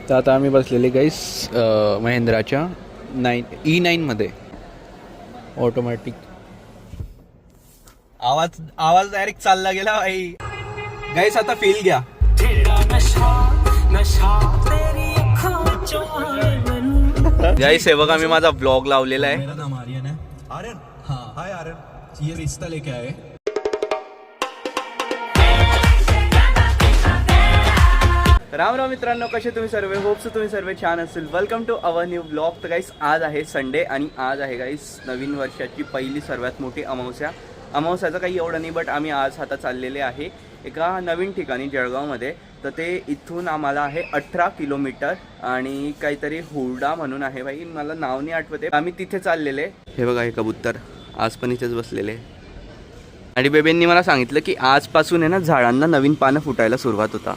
तर आता आम्ही बसलेले गाईस महिंद्राच्या E9 ऑटोमॅटिक. आवाज डायरेक्ट चालला गेला भाई. गाईस आता फील घ्या. गाईस हे बघा मी माझा ब्लॉग लावलेला आहे. मेरा नाम आर्यन है. आर्यन, हाँ हाय आर्यन, ये रिश्ता लेके आए. राम राम मित्रांनो, कसे तुम्ही सर्व. होप्स तुम्ही सर्व छान असेल. Welcome to our new blog. तर गाईस आज आहे संडे आणि आज आहे गाईस नवीन वर्षाची पहिली सर्वात मोठी अमावस्या. अमावस्याचं काही एवढं नाही, बट आम्ही आज आता चाललेले आहे एका नवीन ठिकाणी जळगावमध्ये. तर ते इथून आम्हाला आहे 18 किलोमीटर आणि काहीतरी हुरडा म्हणून आहे भाई, मला नाव नाही आठवते. आम्ही तिथे चाललेले. हे बघा हे कबूतर आज पण इथेच बसलेले. आणि बेबेंनी मला सांगितलं की आजपासून आहे ना झाडांना नवीन पानं फुटायला सुरुवात होता.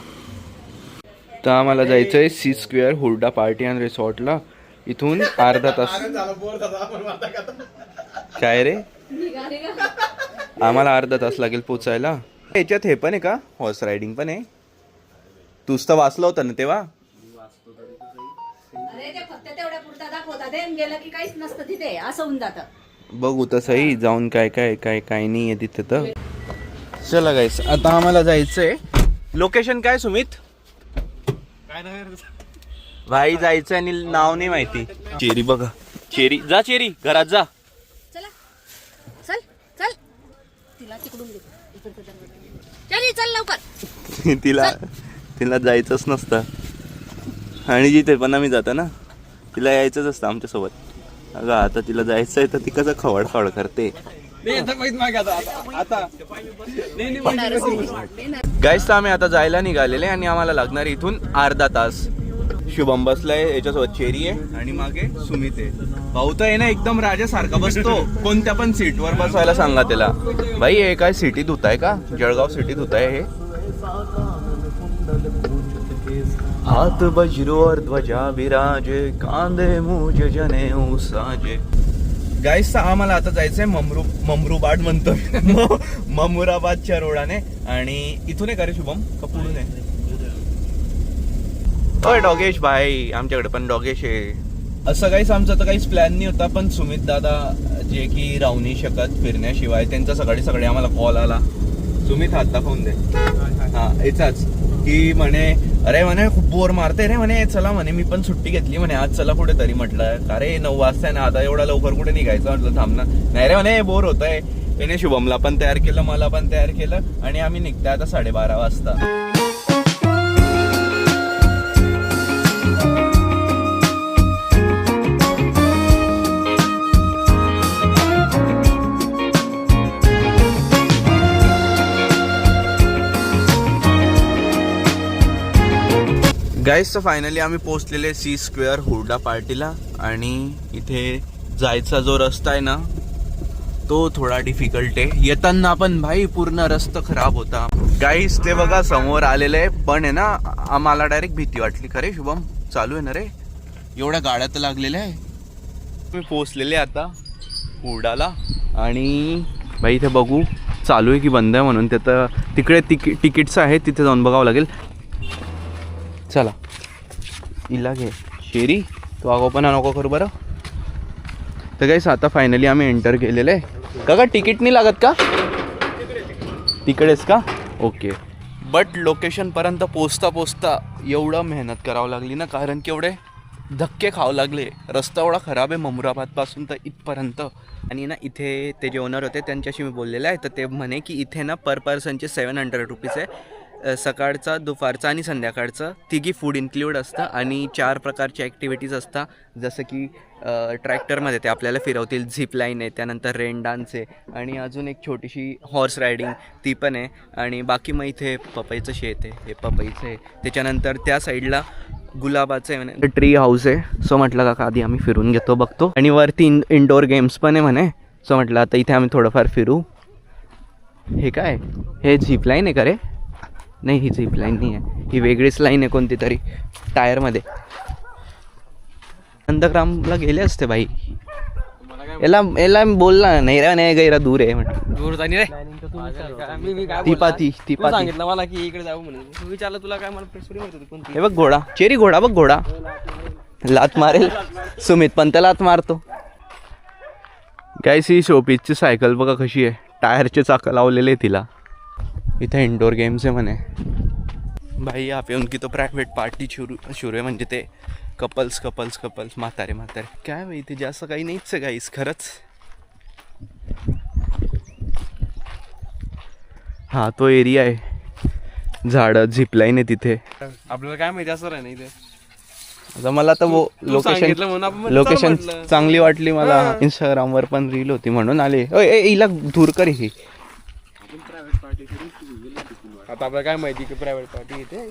तर आम्हाला जायचं आहे C² हुरडा पार्टी अँड रिसॉर्टला. इथून अर्धा तास. काय रे, आम्हाला अर्धा तास लागेल पोचायला. याच्यात हे पण आहे का, हॉर्स रायडिंग पण आहे? तूच तर वाचलं होतं ना तेव्हा. बघू तसंही जाऊन काय काय काय काय नाही आहे तिथे. तर चला गाईस आता आम्हाला जायचंय. लोकेशन काय सुमित? भाई जायचं आणि नाव नाही माहिती. चेरी बघा, चेरी जा, चेरी घरात जा. चला चल चल, तिला तिकडून दे. चल चल लवकर. तिला जायचंच नसतं. आणि जिथे पण आम्ही जातो ना तिला यायचंच असतं आमच्यासोबत. अगं आता तिला जायचंय तर ती कसं खवड खवड करते. गाईस तर आम्ही आता जायला निघालेले आणि आम्हाला लागणार इथून अर्धा तास. शुभम बसलाय, याच्यासोबत चेरी आहे आणि मागे सुमित आहे. भाऊ तर आहे ना एकदम राजासारखा बसतो. कोणत्या पण सीटवर बसायला सांगा त्याला. भाई हे काय सिटीत होत आहे का? जळगाव सिटीत होत आहे हे. हात वज्र ध्वजा विराजे, कांदे मुझ जने साजे. गाईस आम्हाला आता जायचंय ममरुबाद म्हणतो ममुराबादच्या रोडाने. आणि इथून आहे का रे शुभम, का पुढून आहे? होय डॉगेश भाई, आमच्याकडे पण डॉगेश आहे. असं काहीच आमचा तर काहीच प्लॅन नाही होता, पण सुमित दादा जे की राहू नाही शकत फिरण्याशिवाय, त्यांचा सकाळी आम्हाला कॉल आला. सुमित हात दाखवून दे. हा याचाच की म्हणे अरे म्हणे खूप बोर मारते रे म्हणे, चला म्हणे मी पण सुट्टी घेतली म्हणे आज, चला कुठे तरी. म्हटलं अरे 9 वाजता ना, आता एवढा लवकर कुठे निघायचं. म्हटलं थांबणार नाही रे म्हणे, बोर होत आहे. त्याने शुभमला पण तयार केलं, मला पण तयार केलं आणि आम्ही निघतोय आता 12:30 वाजता. गाईस तर फायनली आम्ही पोहोचलेले C² हुरडा पार्टीला. आणि इथे जायचा जो रस्ता आहे ना तो थोडा डिफिकल्ट आहे. येताना पण भाई पूर्ण रस्ता खराब होता. गाईस ते बघा समोर आलेलं आहे, पण आहे ना आम्हाला डायरेक्ट भीती वाटली. खरे शुभम चालू आहे ना रे, एवढ्या गाड्या तर लागलेल्या आहे. मी पोहोचलेले आता हुरडाला आणि भाई इथे बघू चालू आहे की बंद आहे म्हणून. तर तिकडे तिकीट्स आहेत, तिथे जाऊन बघावं लागेल. चला इला घे शेरी, तो आगोपणा नको करू बरं. तर गाईस आता फायनली आम्ही एंटर केलेलं आहे. का तिकीट नाही लागत का? तिकडेच का? ओके. बट लोकेशनपर्यंत पोचता एवढं मेहनत करावं लागली ना, कारण की एवढे धक्के खावं लागले. रस्ता एवढा खराब आहे ममुराबादपासून तर इथपर्यंत. आणि ना इथे ते जे ओनर होते त्यांच्याशी मी बोललेलं आहे, तर ते म्हणे की इथे ना पर पर्सनचे 700 रुपीज आहे. सकाळचा, दुपारचा आणि संध्याकाळचं तिघी फूड इन्क्लूड असतं. आणि 4 प्रकारच्या ॲक्टिव्हिटीज असतात, जसं की ट्रॅक्टरमध्ये ते आपल्याला फिरवतील, झिप लाईन आहे, त्यानंतर रेन डान्स आहे आणि अजून एक छोटीशी हॉर्स रायडिंग ती पण आहे. आणि बाकी मग इथे पपईचं शेत आहे, हे पपईचं आहे. त्याच्यानंतर त्या साईडला गुलाबाचं आहे म्हणे, ट्री हाऊस आहे. सो म्हटलं का आधी आम्ही फिरून घेतो, बघतो. आणि वरती इंडोर गेम्स पण आहे म्हणे. सो म्हटलं आता इथे आम्ही थोडंफार फिरू. हे काय, हे झिप लाईन आहे का रे? नाही ही झिप लाईन नाही आहे, ही वेगळीच लाईन आहे कोणती तरी टायरमध्ये. नंदग्रामला गेले असते भाई. याला बोलला नाही रे, नाही गैरा दूर आहे म्हटलं. दूर जाणी रे ती पाती सांगितलं मला की इकडे जाऊ म्हणून विचारलं तुला काय मला प्रेसरी माहित होती कोणती. हे बघ घोडा, चेरी घोडा बघ, घोडा लात मारेल. सुमित पण त्याला लात मारतो. गाइस ही शोपीसची सायकल बघा कशी आहे, टायरचे चाकं लावलेले आहे तिला. इथे इंडोर गेम्स आहे म्हणे. भाई यहाँ पे उनकी तो प्राइवेट पार्टी शुरू आहे, म्हणजे ते कपल्स म्हातारे काय भाई ते जास्त काही नाहीच आहे गाईस खरंच. हा तो एरिया आहे, झाडं झिपलाईन आहे तिथे. आपल्याला काय माहिती असं आहे नाही ते. आता मला तर सांगितलं म्हणून आपण म्हणलं, लोकेशन चल म्हटलं. चांगली वाटली मला. इंस्टाग्रामवर पण रील होती म्हणून आले. हिला दूर कर ही. आता आपल्याला काय माहिती की प्रायव्हेट पार्टी इथे.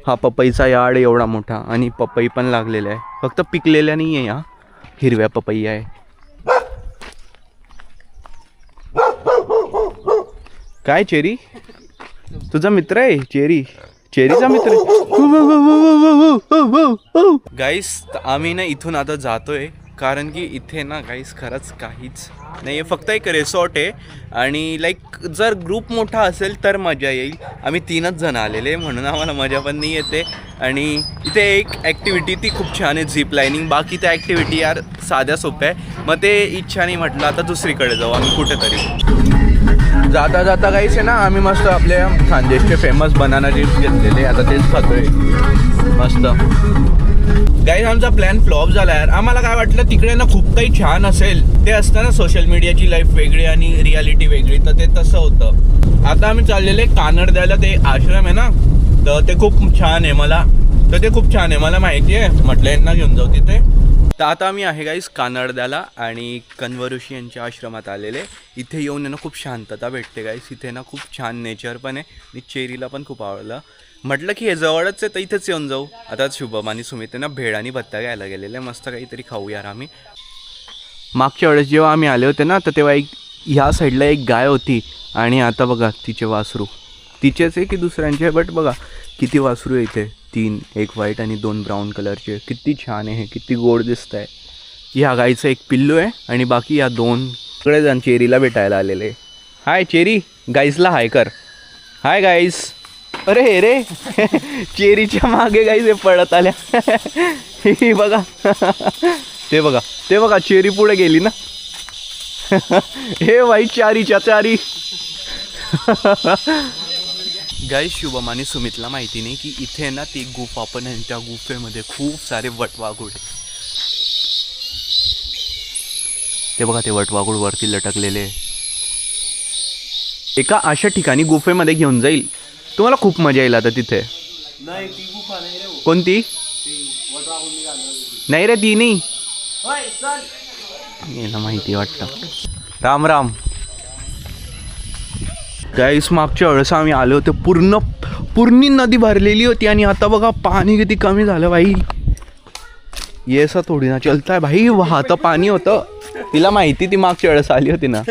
हा पपईचा यार्ड एवढा मोठा आणि पपई पण लागलेला आहे, फक्त पिकलेल्या नाही आहे. या हिरव्या पपई आहे. काय चेरी तुझा मित्र आहे? चेरीचा मित्र गाईस. आम्ही ना इथून आता जातोय कारण की इथे ना गाईस खरंच काहीच नाही आहे, फक्त एक रिसॉर्ट आहे. आणि लाईक जर ग्रुप मोठा असेल तर मजा येईल. आम्ही 3च जण आलेले म्हणून आम्हाला मजा पण नाही येते. आणि इथे एक ॲक्टिव्हिटी ती खूप छान आहे, झिप लाईनिंग. बाकी त्या ॲक्टिव्हिटी यार साध्या सोप्या आहे. मग ते इच्छा नाही म्हटलं आता दुसरीकडे जाऊ आम्ही कुठेतरी. जाता गाईस आहे ना, आम्ही मस्त आपल्या खानदेशचे फेमस बनाना चिप्स घेतलेले, आता तेच खातोय मस्त. गाईस आमचा प्लॅन फ्लॉप झाला यार. आम्हाला काय वाटलं तिकडे ना खूप काही छान असेल, ते असतं ना सोशल मीडियाची लाईफ वेगळी आणि रियालिटी वेगळी, तर ते तसं होतं. आता आम्ही चाललेले कानडद्याला, ते आश्रम आहे ना, तर ते खूप छान आहे मला माहिती आहे, म्हटलं यांना घेऊन जाऊ तिथे. तर आता आम्ही आहे गाईस कानडद्याला आणि कण्वऋषी यांच्या आश्रमात आलेले. इथे येऊन ना खूप शांतता भेटते गाईस. इथे ना खूप छान नेचर पण आहे आणि चेरीला पण खूप आवडलं. म्हटलं की हे जवळच आहे तर इथेच येऊन जाऊ. आता शुभम आणि सुमित ना भेळ आणि भत्ता घ्यायला गेलेले, मस्त काहीतरी खाऊ यार आम्ही. मागच्या वेळेस जेव्हा आम्ही आले होते ना, तर तेव्हा ह्या साईडला एक गाय होती आणि आता बघा तिचे वासरू, तिचेच आहे की दुसऱ्यांचे, बट बघा किती वासरू आहे इथे. 3, एक व्हाईट आणि 2 ब्राऊन कलरचे. किती छान आहे, किती गोड दिसत आहे. ह्या गाईचं एक पिल्लू आहे आणि बाकी या 2 सगळेजण चेरीला भेटायला आलेले. हाय चेरी, गाईजला हाय कर. Hi guys. अरे रे चेरीच्या मागे गाईज हे पळत आल्या. ही बघा ते बघा चेरी पुढे गेली ना. हे वाईट चारी. गाईज शुभम आणि सुमितला माहिती नाही की इथे ना ती गुफा पण आहे, त्या गुफेमध्ये खूप सारे वटवाघूळ. ते बघा ते वटवाघूळ वरती लटकलेले. एका अशा ठिकाणी गुफेमध्ये घेऊन जाईल तुम्हाला, खूप मजा येईल आता तिथे. कोणती नाही रे, ती नाही याला माहिती वाटतं. राम राम गाईस. मागच्या वेळेस आम्ही आलो होतो, पूर्ण नदी भरलेली होती आणि आता बघा पाणी किती कमी झालं भाई. ये सा थोडी ना चलताय भाई, वाहतं पाणी होतं. तिला माहिती, ती मागच्या वेळेस आली होती ना,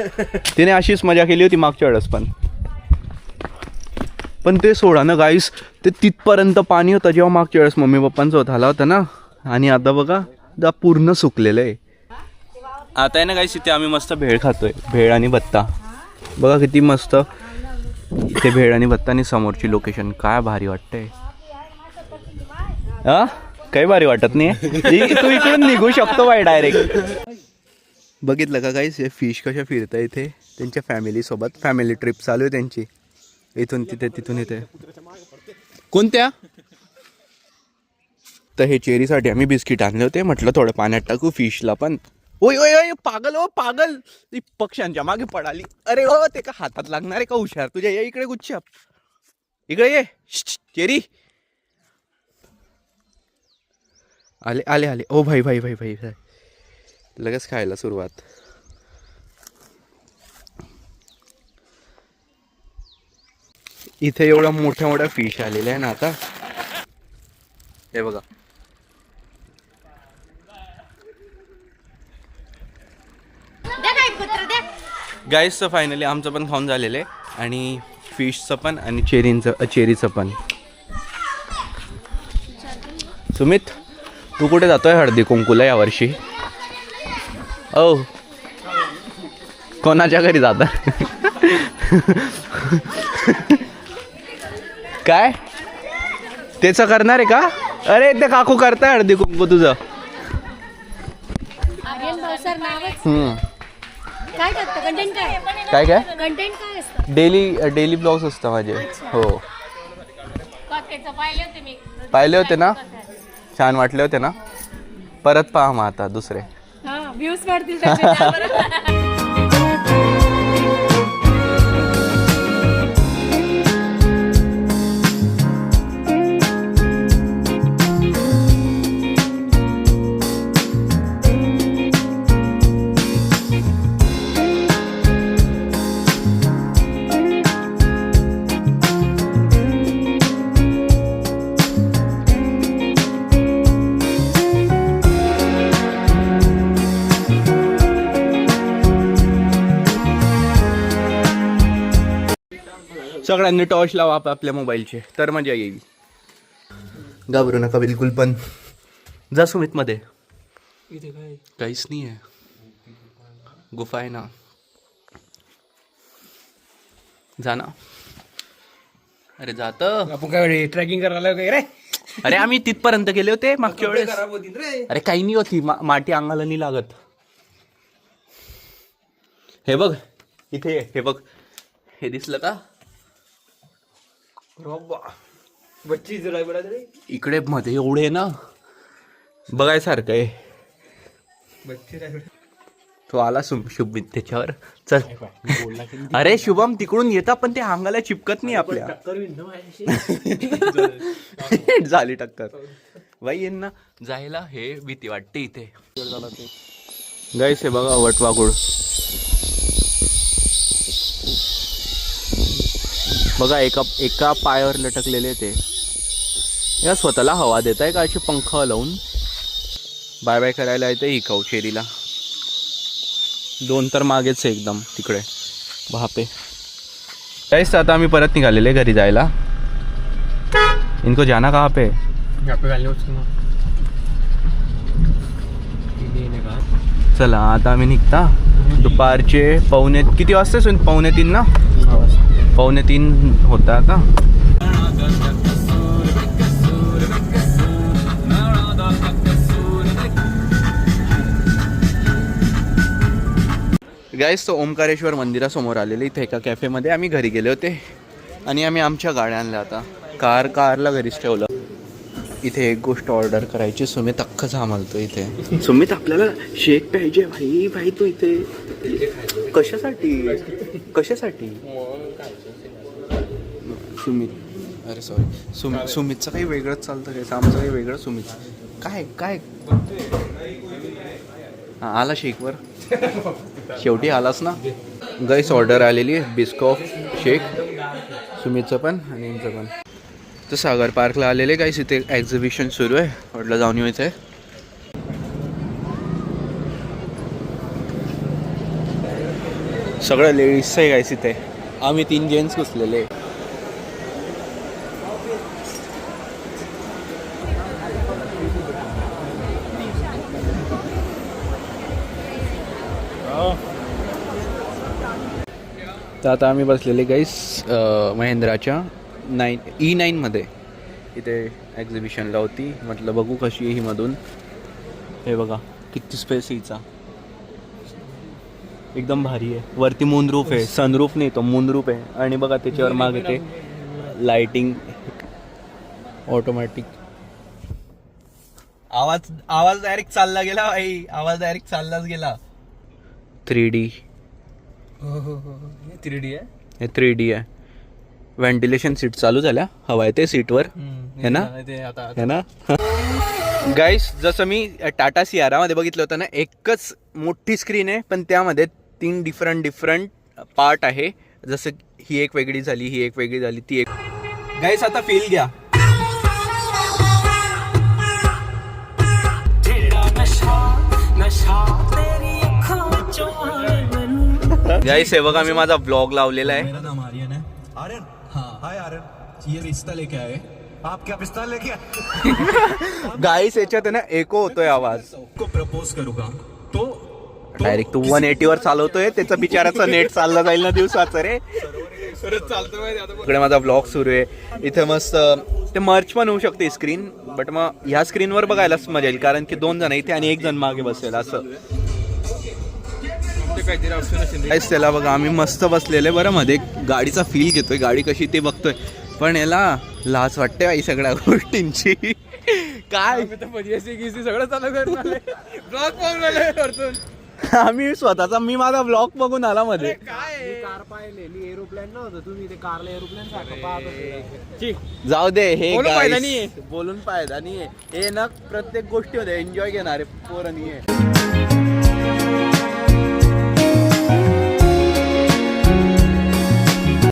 तिने अशीच मजा केली होती मागच्या वेळेस पण ते सोडा ना गाईस, ते तिथपर्यंत पाणी होतं जेव्हा मागच्या वेळेस मम्मी पप्पांचा होत आला होता ना. आणि आता बघा पूर्ण सुकलेलं आहे. आता आहे ना गाईस, इथे आम्ही मस्त भेळ खातोय, भेळ आणि भत्ता. बघा किती मस्त इथे भेळ आणि भत्ता. आणि समोरची लोकेशन काय भारी वाटतंय. हा काही भारी वाटत नाही. तू इकडून निघू शकतो बाय डायरेक्ट. बघितलं का गाईस, हे फिश कशा फिरता इथे त्यांच्या फॅमिलीसोबत. फॅमिली ट्रिप चालू आहे त्यांची, इथून तिथे तिथून इथे. कोणत्या? तर हे चेरीसाठी आम्ही बिस्किट आणले होते, म्हटलं थोडं पाण्यात टाकू फिशला पण. ओय ओय ओय पागल ती पक्ष्यांच्या मागे पडाली. अरे हो, ते का हातात लागणार आहे का? हुशार तुझ्या. ये इकडे गुच्छाप, इकडे ये चेरी. आले. ओ भाई लगेच खायला सुरुवात. इथे एवढ्या मोठ्या फिश आलेल्या आहे ना आता. हे बघा गाईसचं फायनली आमचं पण खाऊन झालेलं आहे आणि फिशचं पण आणि चेरीचं पण. सुमित तू कुठे जातोय हळदी कुंकूला यावर्षी? ओ कोणाच्या घरी जाता काय त्याचं करणार आहे का? अरे ते काकू करताय हळदी कुंकू तुझं. आर्यन भावसार नावच हम्म. काय करतं कंटेंट काय काय काय कंटेंट काय असतं डेली ब्लॉग्स असतं माझे. हो पाहिले होते मी पाहिले होते ना, छान वाटले होते ना. परत पहा मग आता दुसरे. हा व्ह्यूज वाढतील त्याचे. सगळ्यांनी टॉर्च लावा आपल्या मोबाईलचे तर मजा येईल. घाबरू नका बिलकुल पण. जा सुमित मध्ये. इथे काय काहीच नाही आहे, गुफा आहे ना. जा ना. अरे जात. आपण काय ट्रॅकिंग करायला काय रे? अरे आम्ही तिथपर्यंत गेले होते मागच्या वेळेस. खराब होती रे. अरे काही नाही होती, माती अंगाला नाही लागत. हे बघ इथे, हे बघ, हे दिसलं का? बच्ची जरा बडा रे. इकडे मध्ये एवढे ना बघायसारखं आहे. बच्ची रे. तो आला शुभमित त्याच्यावर. चल. अरे शुभम तिकडून येता पण ते अंगाला चिपकत नाही आपल्या. झाली टक्कर बाई. यांना जायला हे भीती वाटते इथे. गाईस हे बघा वटवाघूळ बघा, एका पायावर लटकलेले ते. या स्वतःला हवा देत आहे का अशी पंख लावून? बाय बाय करायला येते ही कौशेरीला. 2 तर मागेच आहे एकदम तिकडे. बापे. गाइस आता आम्ही परत निघालेले घरी जायला. इनको जाना कहाँ पे? चला आता आम्ही निघता. दुपारचे किती वाजता? 2:45 ना? 2:45 होता आता. गाईस तो ओमकारेश्वर मंदिरासमोर आलेले. इथे एका कॅफेमध्ये आम्ही घरी गेले होते आणि आम्ही आमच्या गाड्या आणल्या. आता कारला घरीच ठेवलं. इथे एक गोष्ट ऑर्डर करायची. सुमित अख्खं थांबलतो इथे. सुमित आपल्याला शेक पाहिजे भाई तू इथे कशासाठी? सुमित, अरे सॉरी, सुमितचं काही वेगळंच चालतं काय, आमचं काही वेगळं. सुमित काय आला शेकवर. शेवटी आलास ना. गाईस ऑर्डर आलेली आहे बिस्कॉफ शेक, सुमितचं पण आणि यांचं पण. तर सागर पार्कला आलेले गाईस. इथे एक्झिबिशन सुरू आहे, म्हटलं जाऊन येऊ. इथे सगळं लेडीजचं आहे गाईस. इथे आम्ही 3 जेंट्स घुसलेले. तर आता आम्ही बसलेले गाईस महिंद्राच्या E9 मध्ये. इथे एक्झिबिशनला होती. म्हटलं बघू कशी आहे ही मधून. हे बघा किती स्पेस हिचा, एकदम भारी आहे. वरती मूनरूफ आहे, सनरूफ नाही तो मूनरूफ आहे. आणि बघा त्याच्यावर मागे ते लाइटिंग ऑटोमॅटिक. आवाज डायरेक्ट चालला गेला भाई. आवाज डायरेक्ट चाललाच गेला. 3D 3D आहे. हे 3D आहे. व्हेंटिलेशन सीट चालू झाल्या, हवा येते सीटवर है ना, है ना. गाईस जसं मी टाटा सियारामध्ये बघितलं होतं ना, एकच मोठी स्क्रीन आहे पण त्यामध्ये 3 डिफरंट पार्ट आहे. जसं ही एक वेगळी झाली, ही एक वेगळी झाली, ती एक. गाईस आता फील घ्या. गाईस हे बघा मी माझा ब्लॉग लावलेला आहे. मेरा नाम आर्यन है. आर्यन, हाँ हाय आर्यन. ये रिश्ता लेके आए. आप क्या पिस्ता लेके आए? गाईस याच्यात आहे ना एको होतोय आवाज. को प्रपोज करूंगा तो डायरेक्ट तू 180 वर चालवतोय, त्याचा बिचाराचा नेट चालला जाईल ना दिवसाचं रे. इकडे माझा ब्लॉग सुरू आहे. इथे मस्त ते मर्च पण होऊ शकते स्क्रीन, बट मग ह्या स्क्रीनवर बघायलाच मजा येईल, कारण की 2 जण इथे आणि 1 जण मागे बसेल असं. काहीच त्याला बघा, आम्ही मस्त बसलेले बरं मध्ये गाडीचा फील घेतोय, गाडी कशी ते बघतोय, पण याला लाज वाटते बाई सगळ्या गोष्टींची. काय सगळं चालू करतो. आम्ही स्वतःचा मी माझा ब्लॉग बघून आला मध्ये. कार पाहिलेली एरोप्लेन नव्हतं, तुम्ही ते कारला एरोप्लेन सारखं पाहत. जाऊ दे, हे बोलून guys, फायदा नाहीये. बोलून फायदा नाहीये. हे ना प्रत्येक गोष्टीमध्ये एन्जॉय घेणारे पोरं नाहीये.